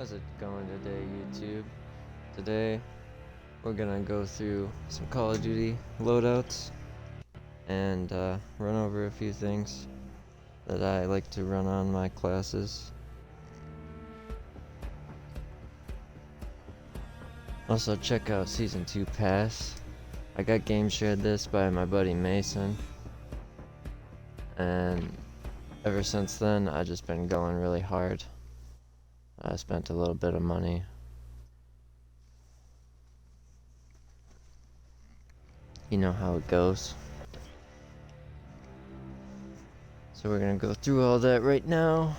How's it going today, YouTube? Today, we're gonna go through some Call of Duty loadouts and run over a few things that I like to run on my classes. Also, check out Season 2 Pass. I got game shared this by my buddy Mason, and ever since then, I've just been going really hard. I spent a little bit of money. You know how it goes. So we're gonna go through all that right now.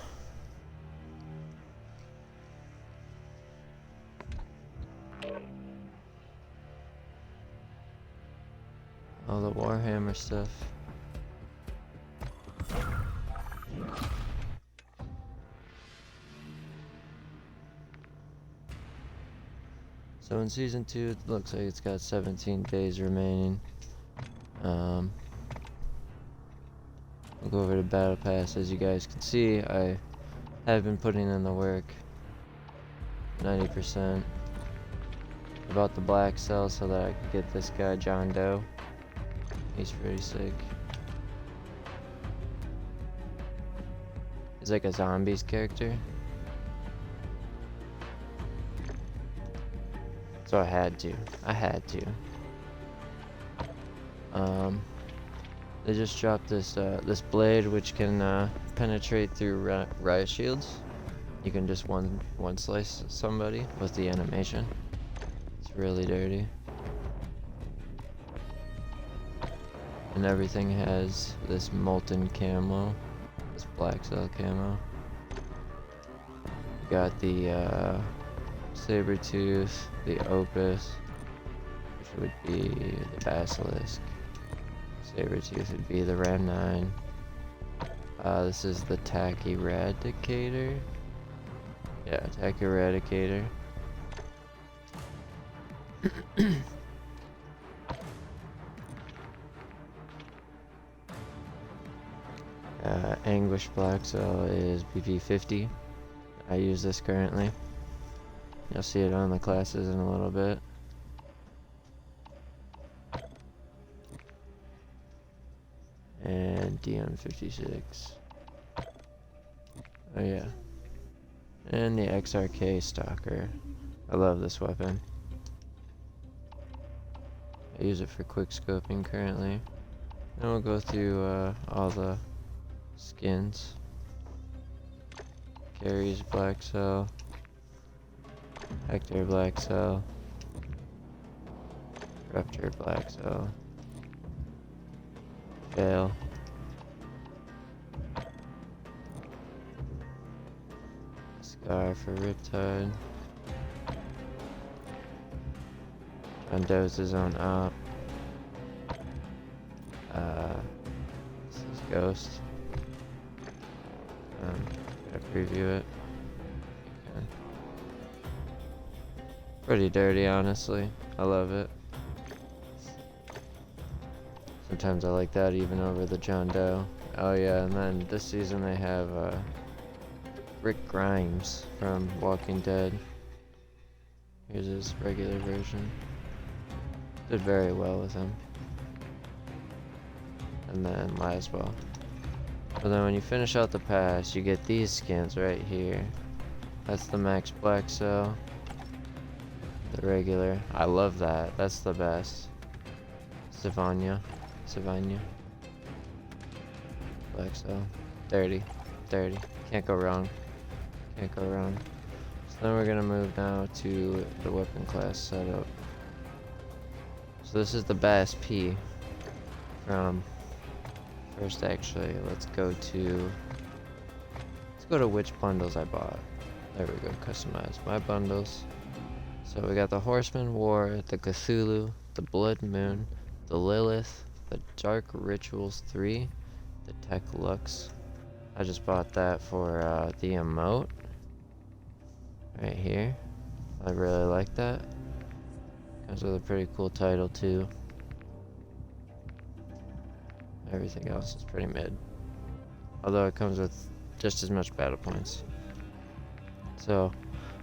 All the Warhammer stuff. So in Season 2, it looks like it's got 17 days remaining. We'll go over to Battle Pass. As you guys can see, I have been putting in the work. 90%. I bought the black cell so that I could get this guy, John Doe. He's pretty sick. He's like a zombies character. So I had to. They just dropped this this blade which can penetrate through riot shields. You can just one slice somebody with the animation. It's really dirty. And everything has this molten camo, this black cell camo. You got the Sabertooth, the Opus, which would be the Basilisk. Sabertooth would be the Ram 9. This is the Tac Eradicator. Yeah, Tac Eradicator. Anguish Black Cell is BP50. I use this currently. You'll see it on the classes in a little bit. And DM56. Oh yeah. And the XRK Stalker. I love this weapon. I use it for quick scoping currently. And we'll go through all the skins. Carries Black Cell. Hector Black Cell. Raptor Black Cell. Theyll. Scar for Riptide. John Doe's his own op. This is Ghost. Gotta preview it. Okay. Pretty dirty, honestly. I love it. Sometimes I like that even over the John Doe. Oh yeah, and then this season they have Rick Grimes from Walking Dead. Here's his regular version. Did very well with him. And then Laswell. But then when you finish out the pass, you get these skins right here. That's the Max Black Cell. The regular. I love that. That's the best. Savannah. Black Cell. Dirty. Can't go wrong. So then we're gonna move now to the weapon class setup. So this is the Bass P from first. Actually, let's go to which bundles I bought. There we go. Customize my bundles. So we got the Horseman War, the Cthulhu, the Blood Moon, the Lilith, the Dark Rituals 3, the Tech Lux. I just bought that for the emote right here. I really like that. Comes with a pretty cool title too. Everything else is pretty mid. Although it comes with just as much battle points. So,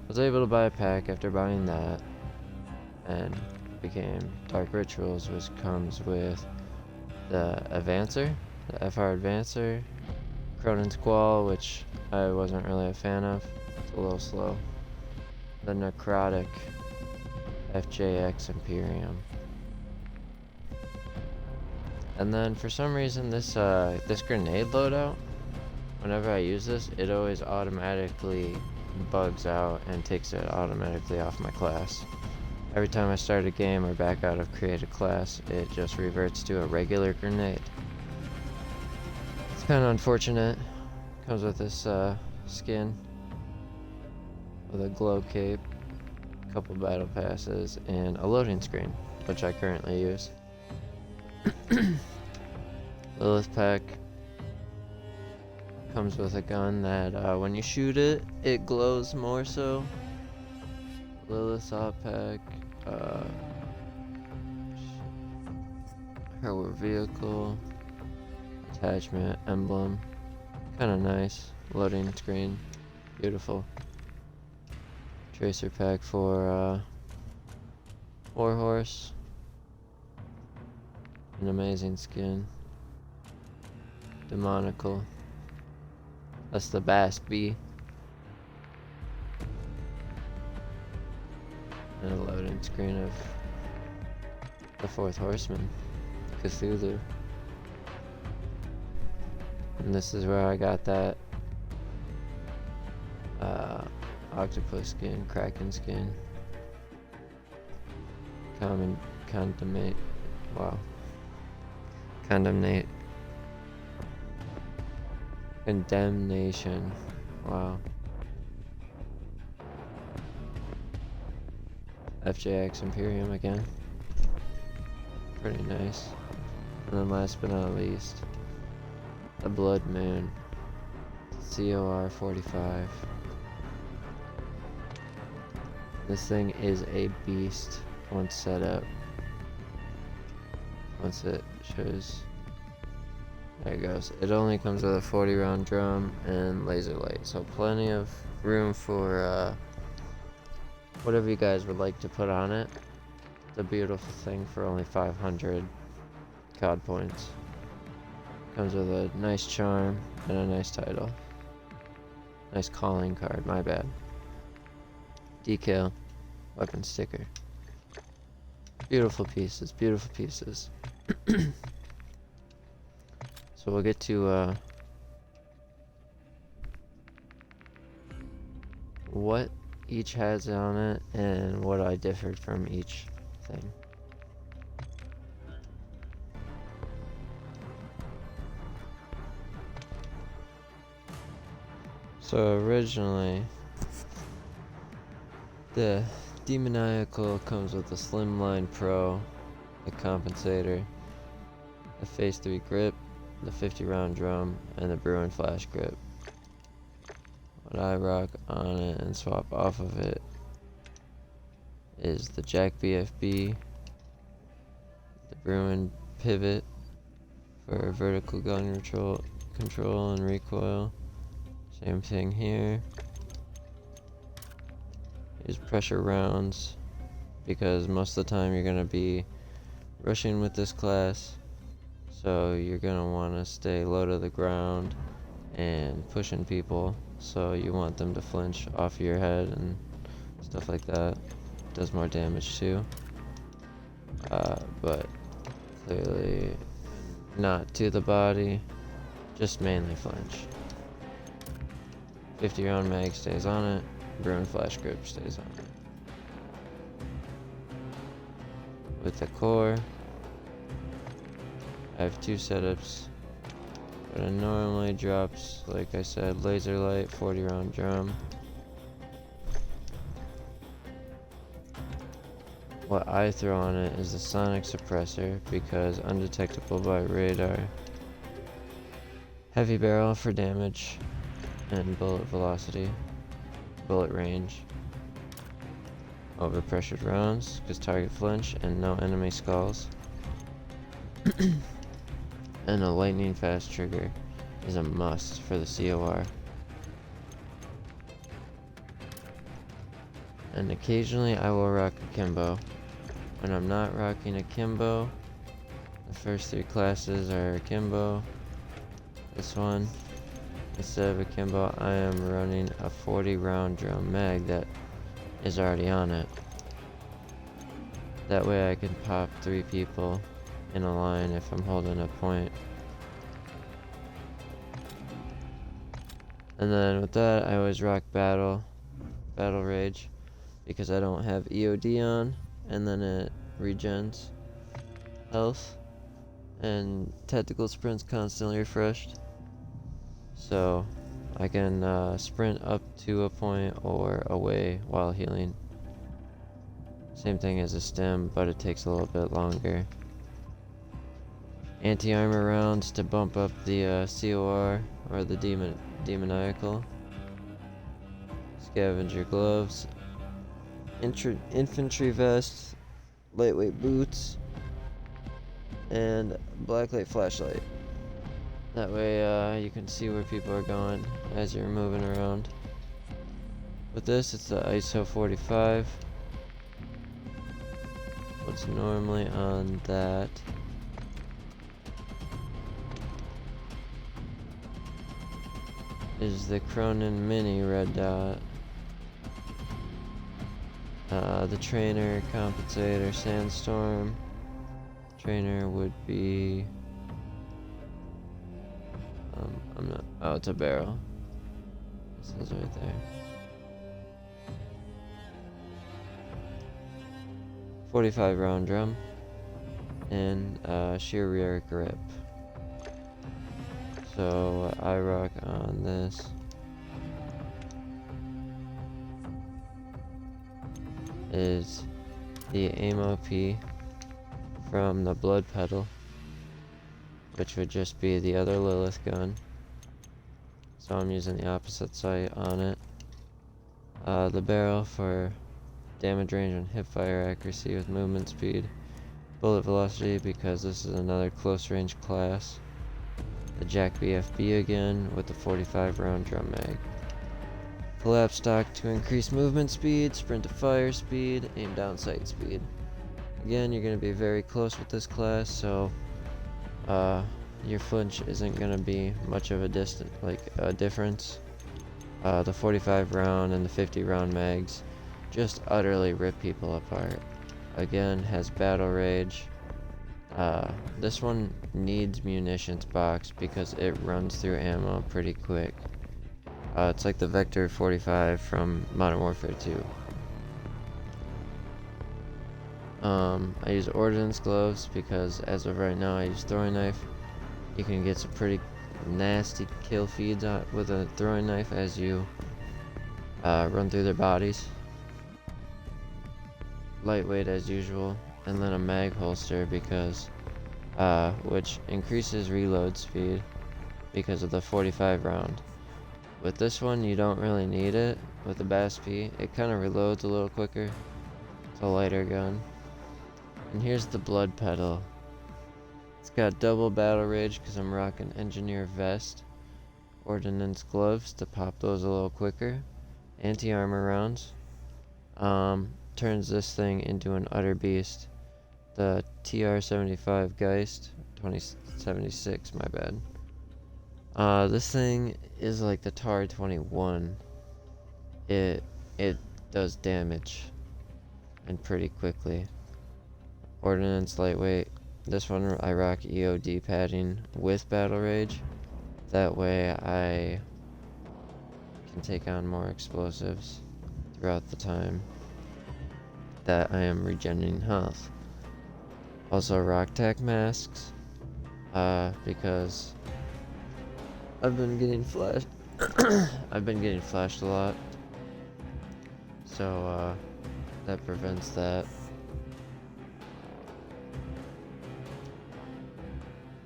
was able to buy a pack after buying that, and became Dark Rituals, which comes with the Advancer, the FR Advancer, Cronin Squall, which I wasn't really a fan of. It's a little slow. The Necrotic FJX Imperium. And then for some reason this grenade loadout, whenever I use this, it always automatically bugs out and takes it automatically off my class. Every time I start a game or back out of create a class, it just reverts to a regular grenade. It's kind of unfortunate. Comes with this skin with a glow cape, a couple battle passes, and a loading screen, which I currently use. Lilith pack comes with a gun that when you shoot it, it glows more so. Lilith op pack, her vehicle, attachment, emblem, kind of nice. Loading screen, beautiful. Tracer pack for Warhorse. An amazing skin. Demonical. That's the Bass B. And a loading screen of the Fourth Horseman, Cthulhu. And this is where I got that octopus skin, kraken skin. Condemnate. Wow. Condemnation. Wow. FJX Imperium again. Pretty nice. And then last but not least, the Blood Moon. COR 45. This thing is a beast once set up. Once it shows. There it goes. It only comes with a 40 round drum and laser light, so plenty of room for whatever you guys would like to put on it. It's a beautiful thing for only 500 COD points. Comes with a nice charm and a nice title. Nice calling card, my bad. Decal, weapon sticker. Beautiful pieces, beautiful pieces. So we'll get to what each has on it and what I differed from each thing. So originally, the Demoniacal comes with the Slimline Pro, the compensator, the Phase 3 grip, the 50 round drum, and the Bruin flash grip. What I rock on it and swap off of it is the Jack BFB, the Bruin pivot for vertical gun control and recoil. Same thing here. Use pressure rounds because most of the time you're going to be rushing with this class, so you're going to want to stay low to the ground and pushing people, so you want them to flinch off your head and stuff like that. Does more damage too, but clearly not to the body, just mainly flinch. 50 round mag stays on it. Bruin flash grip stays on it. With the core, I have two setups, but it normally drops, like I said, laser light, 40 round drum. What I throw on it is the sonic suppressor because undetectable by radar. Heavy barrel for damage and bullet velocity. Bullet range. Overpressured rounds, because target flinch and no enemy skulls. And a lightning fast trigger is a must for the COR. And occasionally I will rock akimbo. When I'm not rocking akimbo, the first 3 classes are akimbo. This one, instead of akimbo, I am running a 40 round drum mag that is already on it. That way I can pop 3 people in a line if I'm holding a point. And then with that, I always rock battle rage, because I don't have EOD on, and then it regens health, and tactical sprint's constantly refreshed, so I can sprint up to a point or away while healing. Same thing as a stim, but it takes a little bit longer. Anti-armor rounds to bump up the COR, or the demoniacal. Scavenger gloves. Infantry vest. Lightweight boots. And blacklight flashlight. That way you can see where people are going as you're moving around. With this, it's the ISO 45. What's normally on that is the Cronin Mini red dot. The trainer, compensator, sandstorm. Trainer would be I'm not, oh, it's a barrel. It says right there. 45 round drum and sheer rear grip. So I rock on this. Is the MW3 from the blood pedal, which would just be the other Lilith gun. So I'm using the opposite sight on it. The barrel for damage range and hip fire accuracy with movement speed. Bullet velocity, because this is another close range class. The Jack BFB again with the 45 round drum mag. Collapse stock to increase movement speed, sprint to fire speed, aim down sight speed. Again, you're going to be very close with this class, so your flinch isn't going to be much of a difference. The 45 round and the 50 round mags just utterly rip people apart. Again, has battle rage. This one needs munitions box because it runs through ammo pretty quick. It's like the Vector 45 from Modern Warfare 2. I use ordnance gloves because as of right now I use throwing knife. You can get some pretty nasty kill feeds with a throwing knife as you run through their bodies. Lightweight as usual, and then a mag holster because which increases reload speed because of the 45 round. With this one you don't really need it. With the BASP, it kind of reloads a little quicker. It's a lighter gun. And here's the blood pedal. It's got double battle rage because I'm rocking engineer vest. Ordnance gloves to pop those a little quicker. Anti-armor rounds. Turns this thing into an utter beast. The TR-75 Geist, 2076, my bad. This thing is like the TAR-21. It does damage, and pretty quickly. Ordnance lightweight. This one I rock EOD padding with battle rage. That way I can take on more explosives throughout the time that I am regenerating health. Also rock tack masks, because I've been getting flashed. I've been getting flashed a lot, so that prevents that.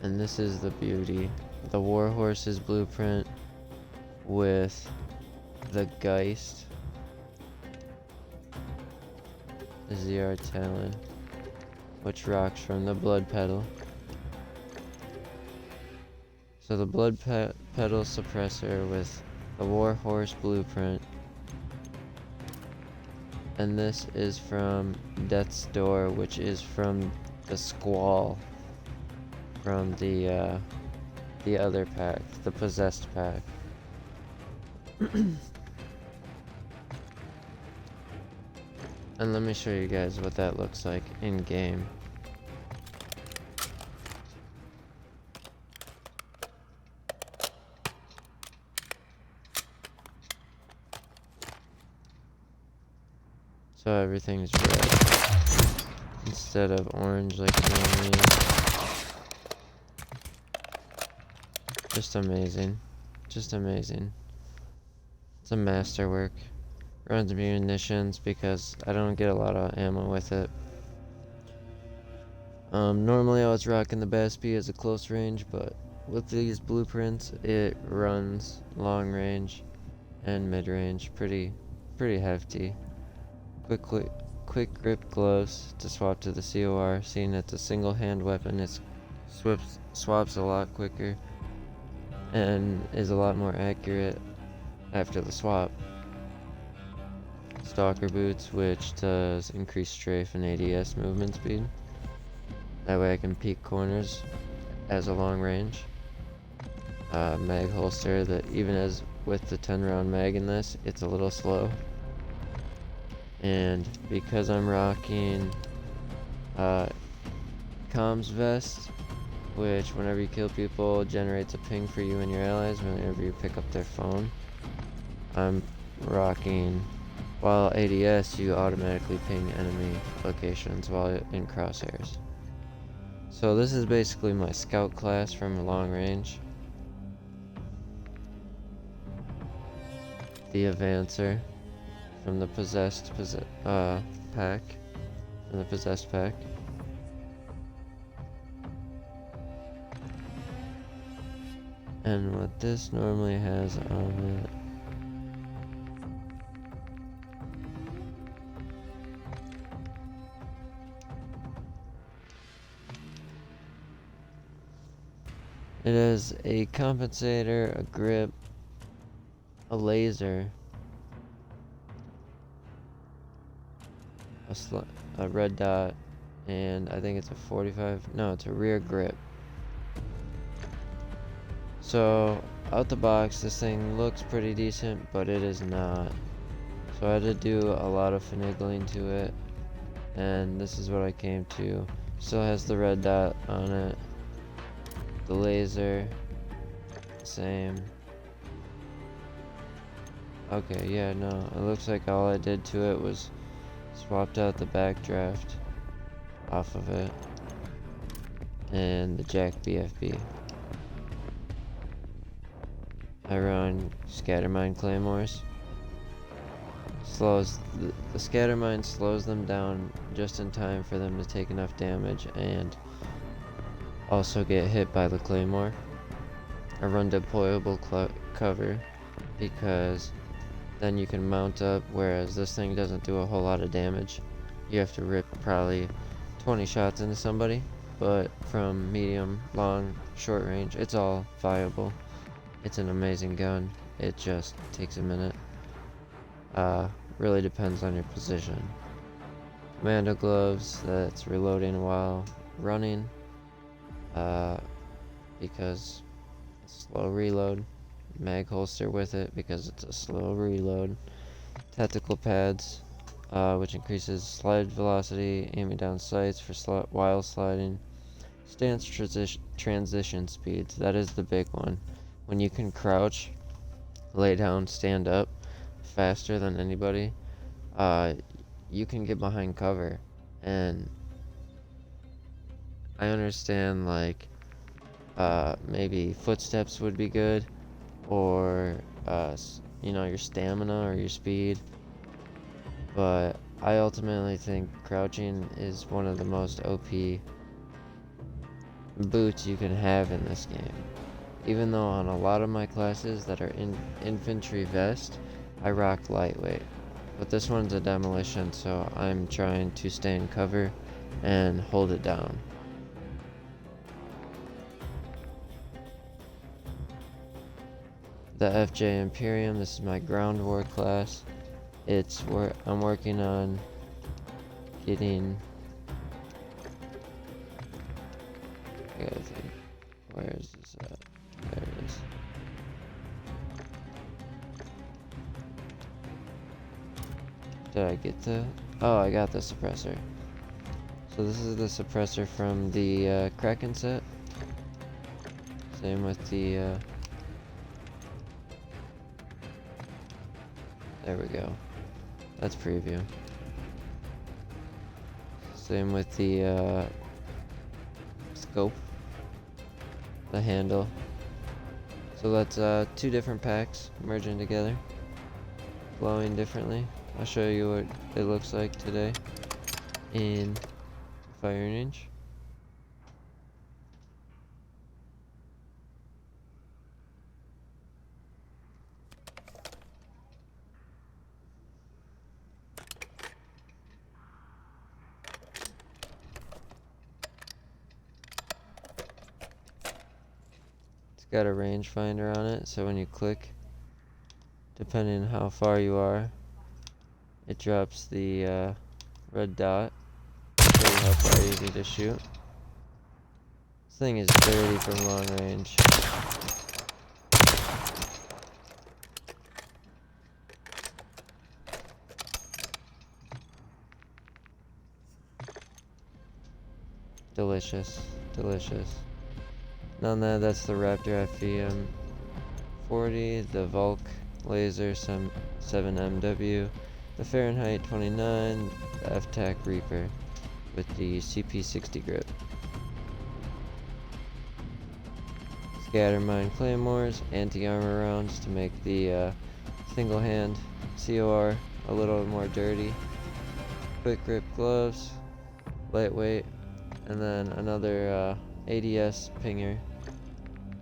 And this is the beauty, the Warhorse's blueprint with the Geist, the ZR Talon, which rocks from the blood pedal. So the blood pedal suppressor with the Warhorse blueprint and this is from Death's Door, which is from the Squall, from the other pack, the Possessed pack. And let me show you guys what that looks like in game. So everything's red instead of orange like it normally is. Just amazing. Just amazing. It's a masterwork. Runs munitions because I don't get a lot of ammo with it. Normally I was rocking the BASP as a close range, but with these blueprints it runs long range and mid range pretty hefty. Quick grip gloves to swap to the COR, seeing it's a single hand weapon. It swaps a lot quicker and is a lot more accurate after the swap. Stalker boots, which does increase strafe and ADS movement speed. That way I can peek corners as a long range. Mag holster that even as with the 10 round mag in this, it's a little slow. And because I'm rocking comms vest, which whenever you kill people generates a ping for you and your allies whenever you pick up their phone, I'm rocking, while ADS you automatically ping enemy locations while in crosshairs. So this is basically my scout class from long range. The Advancer from the Possessed pack. From the Possessed pack. And what this normally has on it. It has a compensator, a grip, a laser, a red dot, and I think it's a 45. No, it's a rear grip. So out the box, this thing looks pretty decent, but it is not. So I had to do a lot of finagling to it, and this is what I came to. Still has the red dot on it. The laser, same. Okay, yeah, no, it looks like all I did to it was swapped out the backdraft off of it and the jack BFB. I run scattermine claymores. The scattermine slows them down just in time for them to take enough damage and also get hit by the claymore. I run deployable cover because then you can mount up, whereas this thing doesn't do a whole lot of damage. You have to rip probably 20 shots into somebody, but from medium, long, short range, it's all viable. It's an amazing gun. It just takes a minute. Really depends on your position. Commando gloves, that's reloading while running. Because slow reload. Mag holster with it because it's a slow reload. Tactical pads, which increases slide velocity, aiming down sights for while sliding. Stance transition speeds, that is the big one. When you can crouch, lay down, stand up faster than anybody, you can get behind cover. And I understand, like, maybe footsteps would be good, or your stamina or your speed, but I ultimately think crouching is one of the most OP boots you can have in this game. Even though on a lot of my classes that are in infantry vest, I rock lightweight, but this one's a demolition, so I'm trying to stay in cover and hold it down. The FJ Imperium, this is my ground war class. it's where I'm working on getting. I gotta think. Where is this at? There it is. Did I get the? Oh, I got the suppressor. So this is the suppressor from the Kraken set. Same with the. There we go. That's preview. Same with the scope. The handle. So that's two different packs merging together. Glowing differently. I'll show you what it looks like today in firing range. It's got a rangefinder on it, so when you click, depending on how far you are, it drops the red dot to show you how far you need to shoot. This thing is dirty from long range. Delicious, delicious. None of that's the Raptor FEM40, the Volk Laser 7 MW, the Fahrenheit 29, the F-Tac Reaper with the CP60 grip. Scattermine Claymores, anti-armor rounds to make the single hand COR a little more dirty. Quick grip gloves, lightweight, and then another ADS pinger.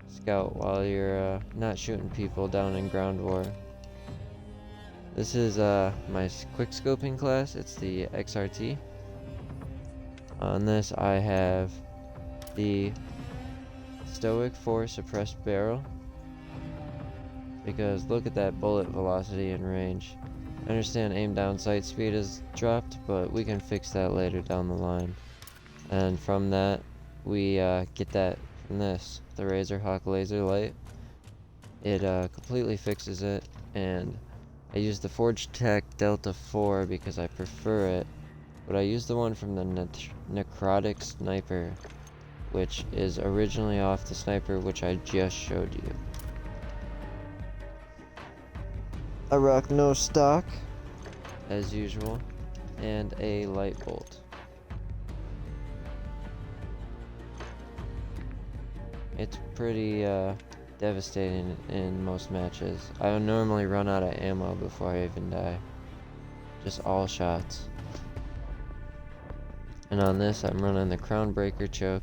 Scout while you're not shooting people down in ground war. This is my quick scoping class. It's the XRT. On this I have the Stoic 4 suppressed barrel, because look at that bullet velocity and range. I understand aim down sight speed is dropped, but we can fix that later down the line. And from that we get that from this, the Razor Hawk laser light. It completely fixes it, and I use the Forge Tech Delta 4 because I prefer it, but I use the one from the Necrotic Sniper, which is originally off the sniper which I just showed you. I rock no stock, as usual, and a light bolt. It's pretty devastating in most matches. I normally run out of ammo before I even die. Just all shots. And on this I'm running the Crown Breaker choke.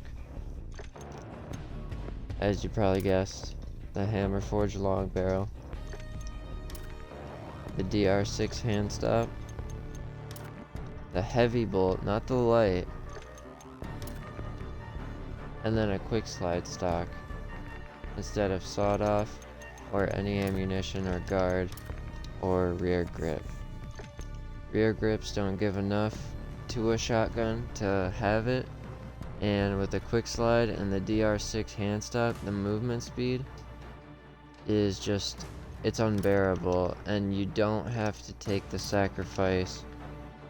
As you probably guessed, the Hammer Forge long barrel. The DR6 hand stop. The heavy bolt, not the light. And then a quick slide stock instead of sawed off or any ammunition or guard or rear grip. Rear grips don't give enough to a shotgun to have it, and with the quick slide and the DR6 hand stop, the movement speed is just, it's unbearable, and you don't have to take the sacrifice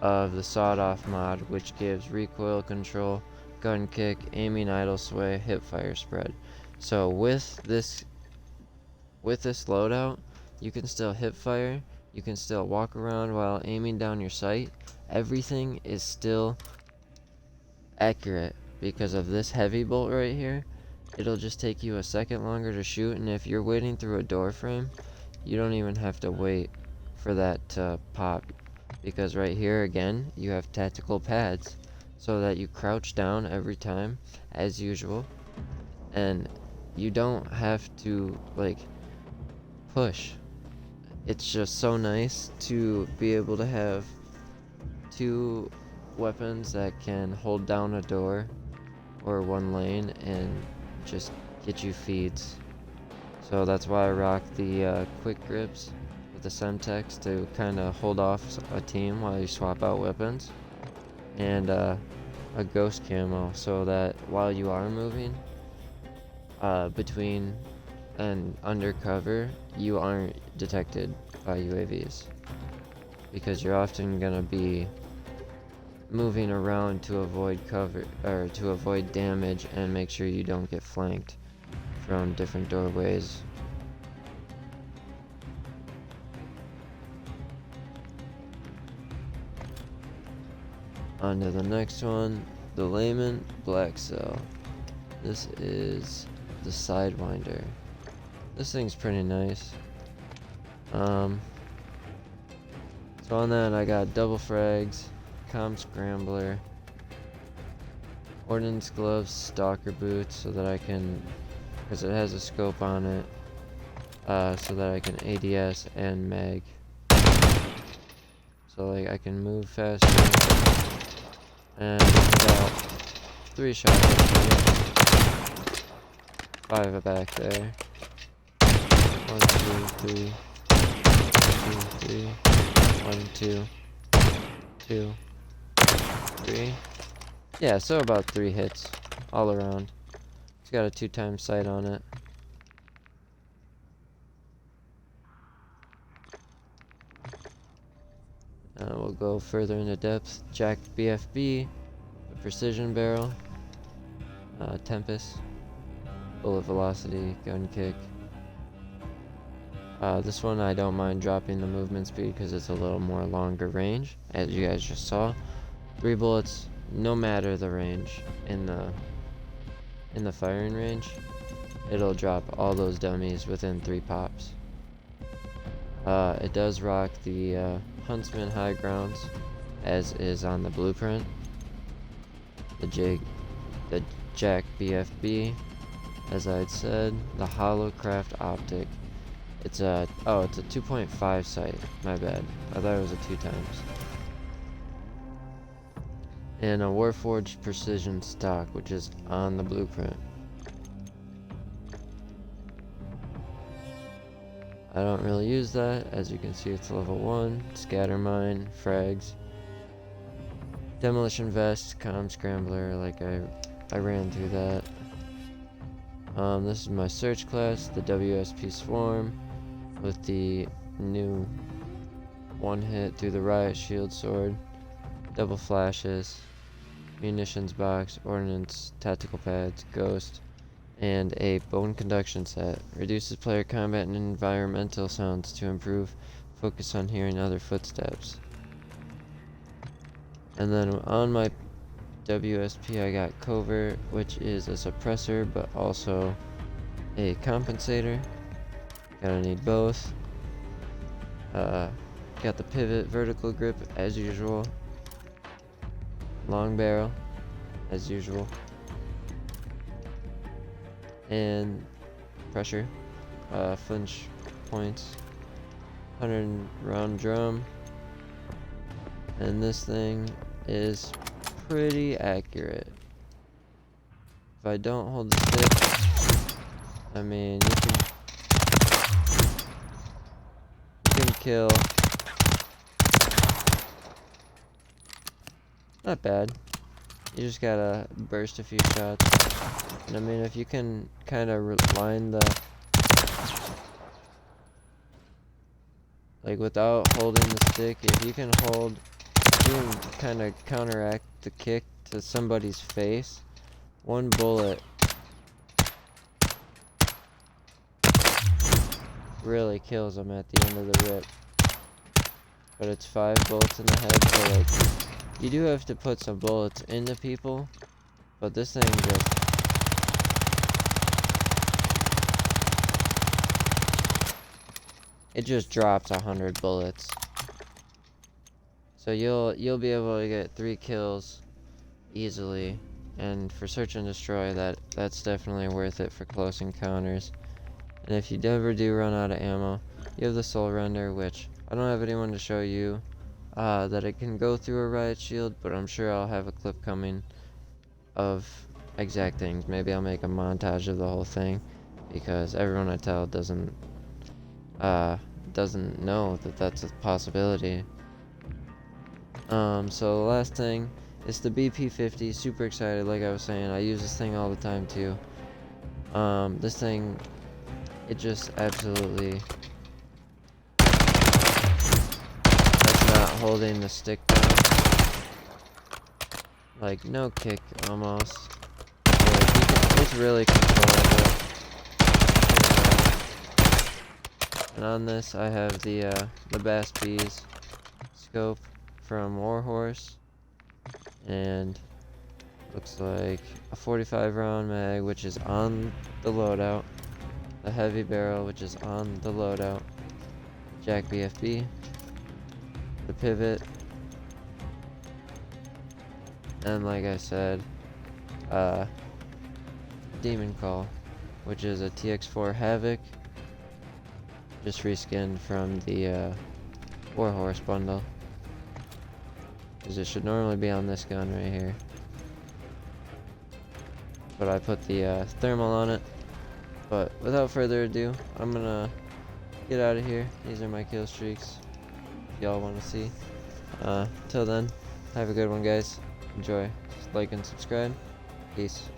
of the sawed off mod, which gives recoil control, gun kick, aiming idle sway, hip fire spread. So with this loadout, you can still hip fire, you can still walk around while aiming down your sight. Everything is still accurate because of this heavy bolt right here. It'll just take you a second longer to shoot, and if you're waiting through a door frame, you don't even have to wait for that to pop, because right here again you have tactical pads so that you crouch down every time as usual, and you don't have to like push. It's just so nice to be able to have two weapons that can hold down a door or one lane and just get you feeds. So that's why I rock the quick grips with the Semtex to kind of hold off a team while you swap out weapons, and a ghost camo so that while you are moving between and undercover, you aren't detected by UAVs, because you're often gonna be moving around to avoid cover or to avoid damage and make sure you don't get flanked from different doorways. On to the next one, the Layman Black Cell. This is the Sidewinder. This thing's pretty nice. So on that I got double frags, comm scrambler, ordnance gloves, stalker boots, so that I can, because it has a scope on it, so that I can ADS and mag. So like I can move faster, and about 3 shots. 5 back there. 1, 2, 3. 1, 2, 2, 3. Yeah, so about 3 hits all around. It's got a 2-time sight on it. We'll go further into depth. Jack BFB, a precision barrel, Tempest, bullet velocity, gun kick. This one I don't mind dropping the movement speed because it's a little more longer range, as you guys just saw. 3 bullets, no matter the range in the firing range, it'll drop all those dummies within 3 pops. It does rock the Huntsman high grounds, as is on the blueprint. The Jack BFB, as I'd said, the Holocraft optic. It's a 2.5 sight. My bad. I thought it was a 2 times. And a Warforged precision stock, which is on the blueprint. I don't really use that. As you can see, it's level 1. Scatter mine, frags, demolition vest, comm scrambler. Like I ran through that. This is my search class, the WSP Swarm, with the new 1 hit through the riot shield sword, double flashes, munitions box, ordnance, tactical pads, ghost, and a bone conduction set. Reduces player combat and environmental sounds to improve focus on hearing other footsteps. And then on my WSP I got covert, which is a suppressor but also a compensator. Gonna need both. Got the pivot vertical grip as usual. Long barrel as usual. And pressure. Flinch points. 100 round drum. And this thing is pretty accurate. If I don't hold the stick, I mean, you can kill. Not bad. You just gotta burst a few shots. And I mean, if you can kind of line the, like without holding the stick, if you can kind of counteract the kick to somebody's face, 1 bullet really kills them at the end of the rip. But it's 5 bullets in the head, so like, you do have to put some bullets into people, but this thing just drops 100 bullets. So you'll be able to get 3 kills easily, and for search and destroy, that's definitely worth it for close encounters. And if you ever do run out of ammo, you have the soul render, which I don't have anyone to show you that it can go through a riot shield, but I'm sure I'll have a clip coming of exact things. Maybe I'll make a montage of the whole thing, because everyone I tell doesn't doesn't know that that's a possibility. So the last thing is the BP50. Super excited, like I was saying. I use this thing all the time too. This thing, it just absolutely, that's not holding the stick down. Like, no kick, almost. Like, it's really controllable. And on this, I have the Bass Bees scope from Warhorse. And looks like a 45 round mag, which is on the loadout. The heavy barrel, which is on the loadout. Jack BFB. The pivot. And like I said, Demon Call, which is a TX4 Havoc, just reskinned from the Warhorse bundle, because it should normally be on this gun right here, but I put the thermal on it. But without further ado, I'm gonna get out of here. These are my kill streaks, if y'all want to see. Till then, have a good one, guys. Enjoy. Just like and subscribe. Peace.